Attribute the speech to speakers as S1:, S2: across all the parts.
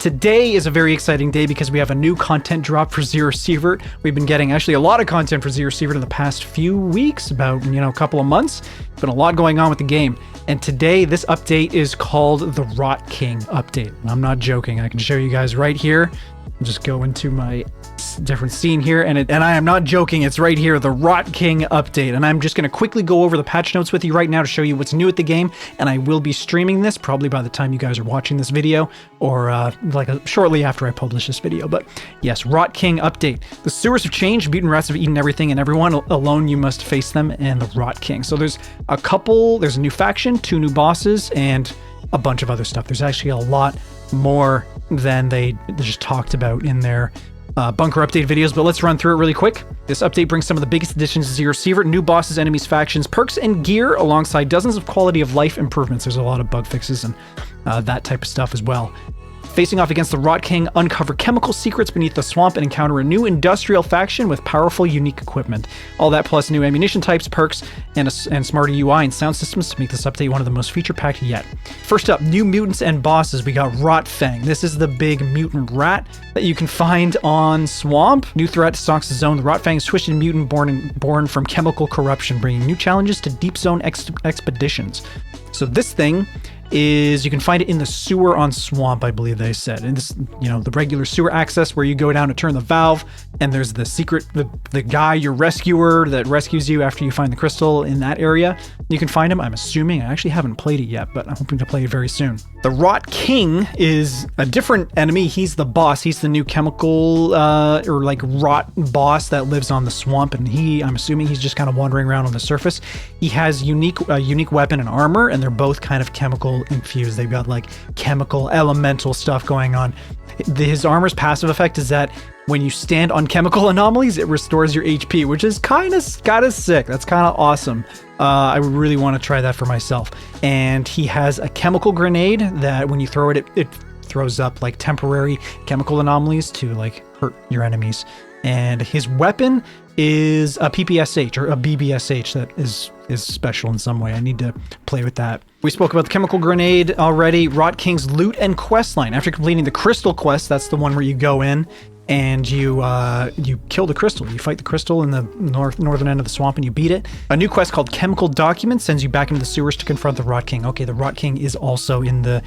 S1: Today is a very exciting day because we have a new content drop for Sievert. We've been getting actually a lot of content for Sievert in the past few weeks, about, a couple of months. There's been a lot going on with the game. And today, this update is called the ᴍᴏ update. I'm not joking. I can show you guys right here. I'll just go into my different scene here, and I am not joking. It's right here, the ᴍᴏ update. And I'm just going to quickly go over the patch notes with you right now to show you what's new at the game. And I will be streaming this probably by the time you guys are watching this video, or shortly after I publish this video. But yes, ᴍᴏ update. The sewers have changed. Mutant rats have eaten everything and everyone. Alone you must face them, and the ᴍᴏ. So there's a new faction, 2 new bosses, and a bunch of other stuff. There's actually a lot more than they just talked about in their bunker update videos, but let's run through it really quick. This update brings some of the biggest additions to Sievert: new bosses, enemies, factions, perks, and gear, alongside dozens of quality of life improvements. There's a lot of bug fixes and that type of stuff as well. Facing off against the ᴍᴏ, uncover chemical secrets beneath the swamp and encounter a new industrial faction with powerful, unique equipment. All that plus new ammunition types, perks, and smarter UI and sound systems to make this update one of the most feature-packed yet. First up, new mutants and bosses. We got Rotfang. This is the big mutant rat that you can find on Swamp. New threat stalks the zone. The Rotfang is twisted mutant born from chemical corruption, bringing new challenges to deep zone expeditions. So this thing is, you can find it in the sewer on Swamp, I believe they said. And this, the regular sewer access where you go down to turn the valve, and there's the secret, the guy, your rescuer that rescues you after you find the crystal in that area. You can find him, I'm assuming. I actually haven't played it yet, but I'm hoping to play it very soon. The ᴍᴏ is a different enemy. He's the boss. He's the new chemical rot boss that lives on the swamp, and I'm assuming he's just kind of wandering around on the surface. He has unique weapon and armor, and they're both kind of chemical infused. They've got like chemical elemental stuff going on. His armor's passive effect is that when you stand on chemical anomalies, it restores your HP, which is kind of sick. That's kind of awesome. I really want to try that for myself. And he has a chemical grenade that when you throw it, it throws up like temporary chemical anomalies to like hurt your enemies. And his weapon is a PPSH or a BBSH that is special in some way. I need to play with that. We spoke about the chemical grenade already. ᴍᴏ's loot and quest line. After completing the crystal quest, that's the one where you go in and you kill the crystal. You fight the crystal in the northern end of the swamp and you beat it. A new quest called Chemical Documents sends you back into the sewers to confront the ᴍᴏ. Okay, the ᴍᴏ is also in the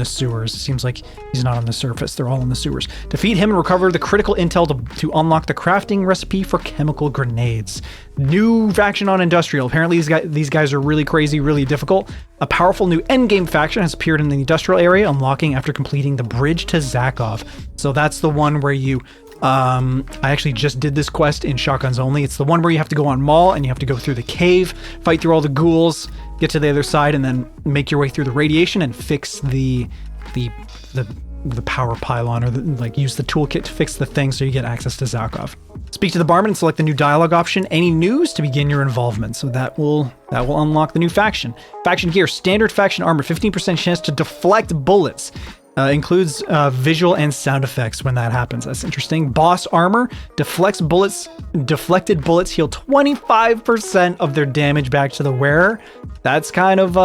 S1: sewers. It seems like he's not on the surface. They're all in the sewers. Defeat him and recover the critical intel to unlock the crafting recipe for chemical grenades. New faction on Industrial. Apparently these guys are really crazy, really difficult. A powerful new endgame faction has appeared in the industrial area, unlocking after completing the bridge to Zakov. So that's the one where you I actually just did this quest in shotguns only. It's the one where you have to go on Mall and you have to go through the cave, fight through all the ghouls, get to the other side, and then make your way through the radiation and fix the power pylon, or use the toolkit to fix the thing so you get access to Zakov. Speak to the barman and select the new dialogue option. Any news to begin your involvement. So that will unlock the new faction. Faction gear, standard faction armor, 15% chance to deflect bullets. Includes visual and sound effects when that happens. That's interesting. Boss armor, deflected bullets heal 25% of their damage back to the wearer. That's kind of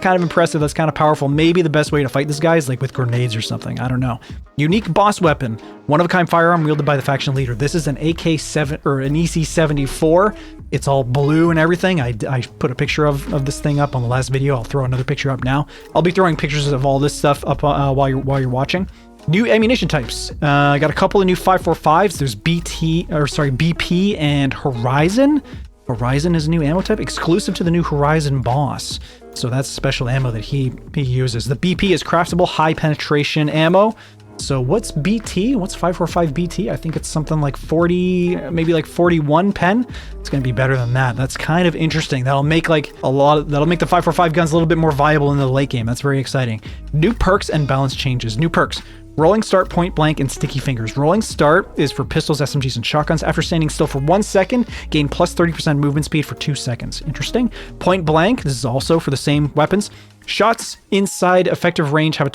S1: impressive. That's kind of powerful. Maybe the best way to fight this guy is like with grenades or something. I don't know. Unique boss weapon, one-of-a-kind firearm wielded by the faction leader. This is an AK-7 or an EC-74. It's all blue and everything. I put a picture of this thing up on the last video. I'll throw another picture up now. I'll be throwing pictures of all this stuff up while you're watching. New ammunition types. I got a couple of new 545s. There's BP and Horizon. Horizon is a new ammo type exclusive to the new Horizon boss. So that's special ammo that he uses. The BP is craftable high penetration ammo. So what's BT? What's 545 BT? I think it's something like 40, maybe like 41 pen. It's going to be better than that. That's kind of interesting. That'll make the 545 guns a little bit more viable in the late game. That's very exciting. New perks and balance changes. New perks. Rolling Start, Point Blank, and Sticky Fingers. Rolling Start is for pistols, SMGs, and shotguns. After standing still for 1 second, gain plus 30% movement speed for 2 seconds. Interesting. Point Blank, this is also for the same weapons. Shots inside effective range have a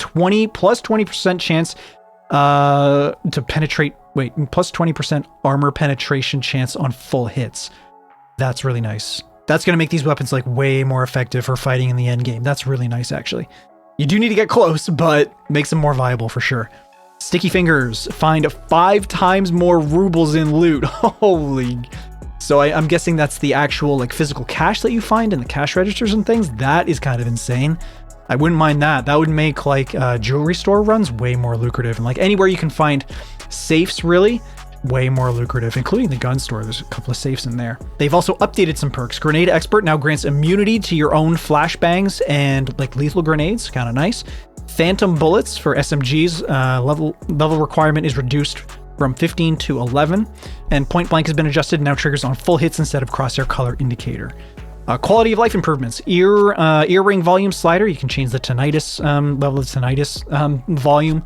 S1: plus 20% chance to penetrate, plus 20% armor penetration chance on full hits. That's really nice. That's going to make these weapons like way more effective for fighting in the end game. That's really nice, actually. You do need to get close, but makes them more viable for sure. Sticky Fingers. Find 5 times more rubles in loot. Holy. So I'm guessing that's the actual like physical cash that you find in the cash registers and things. That is kind of insane. I wouldn't mind that. That would make like jewelry store runs way more lucrative. And like anywhere you can find safes, really, way more lucrative, including the gun store. There's a couple of safes in there. They've also updated some perks. Grenade Expert now grants immunity to your own flashbangs and like lethal grenades. Kind of nice. Phantom bullets for SMGs. Level requirement is reduced from 15 to 11. And point blank has been adjusted. Now triggers on full hits instead of crosshair color indicator. Quality of life improvements. Earring volume slider. You can change the tinnitus level of tinnitus volume.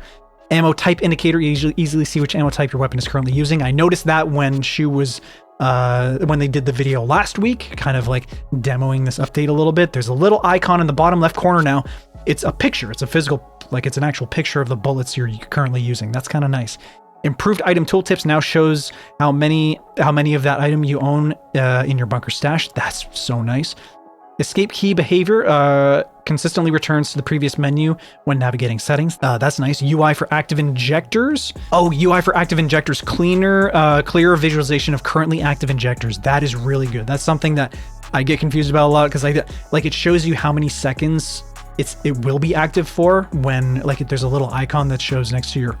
S1: Ammo type indicator. You easily see which ammo type your weapon is currently using. I noticed that when she was when they did the video last week, kind of like demoing this update a little bit. There's a little icon in the bottom left corner now. It's a picture. It's a physical, like it's an actual picture of the bullets you're currently using. That's kind of nice. Improved item tooltips now shows how many of that item you own in your bunker stash. That's so nice. Escape key behavior consistently returns to the previous menu when navigating settings. That's nice. UI for active injectors. Oh, UI for active injectors. Clearer visualization of currently active injectors. That is really good. That's something that I get confused about a lot because like it shows you how many seconds it will be active for when like there's a little icon that shows next to your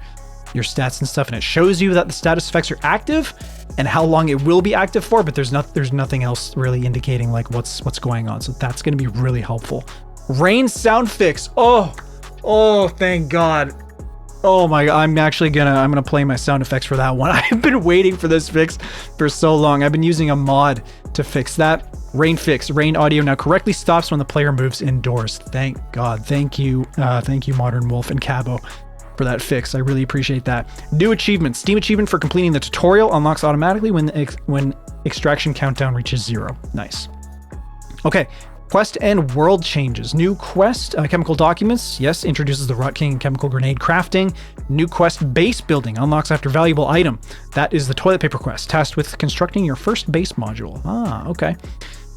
S1: stats and stuff, and it shows you that the status effects are active and how long it will be active for, but there's nothing else really indicating like what's going on. So that's going to be really helpful. Rain sound fix. Oh, thank God. Oh my God. I'm gonna play my sound effects for that one. I've been waiting for this fix for so long. I've been using a mod to fix that. Rain fix. Rain audio now correctly stops when the player moves indoors. Thank God. Thank you, Modern Wolf and Cabo, for that fix. I really appreciate that. New achievement. Steam achievement for completing the tutorial unlocks automatically when extraction countdown reaches 0. Nice. Okay. Quest and world changes. New quest, chemical documents. Yes, introduces the Rot King chemical grenade crafting. New quest, base building, unlocks after valuable item. That is the toilet paper quest, tasked with constructing your first base module. Okay.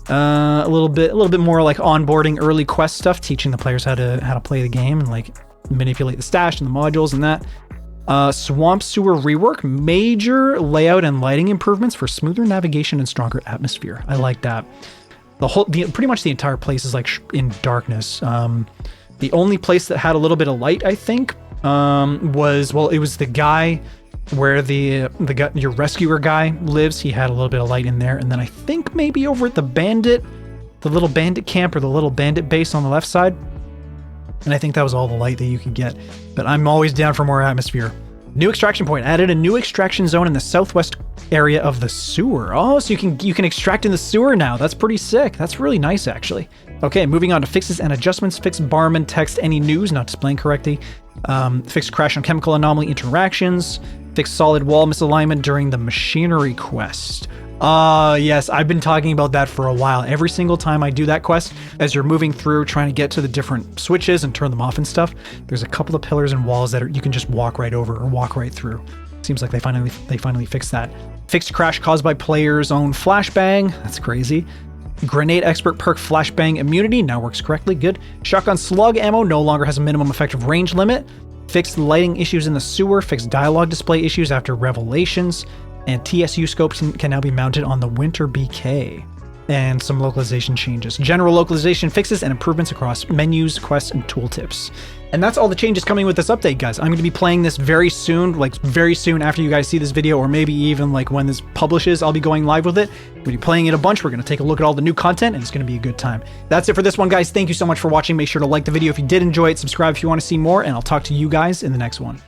S1: A little bit more like onboarding early quest stuff, teaching the players how to play the game and like manipulate the stash and the modules and that. Swamp sewer rework, major layout and lighting improvements for smoother navigation and stronger atmosphere. I like that. Pretty much the entire place is like in darkness. The only place that had a little bit of light, I think, was the guy where your rescuer guy lives. He had a little bit of light in there, and then I think maybe over at the little bandit camp or the little bandit base on the left side. And I think that was all the light that you could get. But I'm always down for more atmosphere. New extraction point. Added a new extraction zone in the southwest area of the sewer. Oh, so you can extract in the sewer now. That's pretty sick. That's really nice, actually. Okay, moving on to fixes and adjustments. Fix barman text any news not displaying correctly. Fix crash on chemical anomaly interactions. Fix solid wall misalignment during the machinery quest. Yes, I've been talking about that for a while. Every single time I do that quest, as you're moving through trying to get to the different switches and turn them off and stuff, there's a couple of pillars and walls that you can just walk right over or walk right through. Seems like they finally fixed that. Fixed crash caused by player's own flashbang. That's crazy. Grenade expert perk flashbang immunity now works correctly. Good. Shotgun slug ammo no longer has a minimum effective range limit. Fixed lighting issues in the sewer. Fixed dialogue display issues after revelations. And TSU scopes can now be mounted on the ᴢᴇʀᴏ. And some localization changes. General localization fixes and improvements across menus, quests, and tooltips. And that's all the changes coming with this update, guys. I'm going to be playing this very soon after you guys see this video, or maybe even like when this publishes, I'll be going live with it. We'll be playing it a bunch. We're going to take a look at all the new content, and it's going to be a good time. That's it for this one, guys. Thank you so much for watching. Make sure to like the video if you did enjoy it, subscribe if you want to see more, and I'll talk to you guys in the next one.